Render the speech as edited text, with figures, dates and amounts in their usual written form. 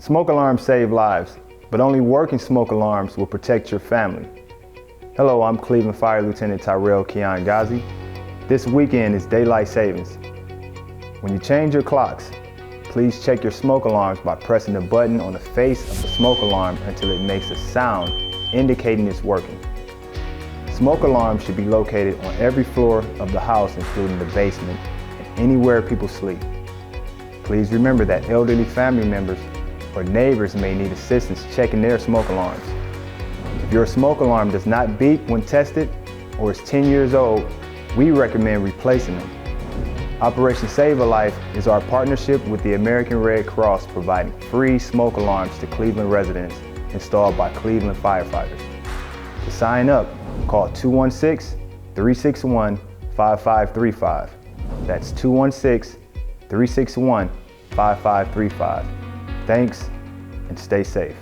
Smoke alarms save lives, but only working smoke alarms will protect your family. Hello, I'm Cleveland Fire Lieutenant Tyrell Keon Ghazi. This weekend is daylight savings. When you change your clocks, please check your smoke alarms by pressing the button on the face of the smoke alarm until it makes a sound indicating it's working. Smoke alarms should be located on every floor of the house, including the basement and anywhere people sleep. Please remember that elderly family members or neighbors may need assistance checking their smoke alarms. If your smoke alarm does not beep when tested or is 10 years old, we recommend replacing them. Operation Save a Life is our partnership with the American Red Cross, providing free smoke alarms to Cleveland residents installed by Cleveland firefighters. To sign up, call 216-361-5535. That's 216-361-5535. Thanks, and stay safe.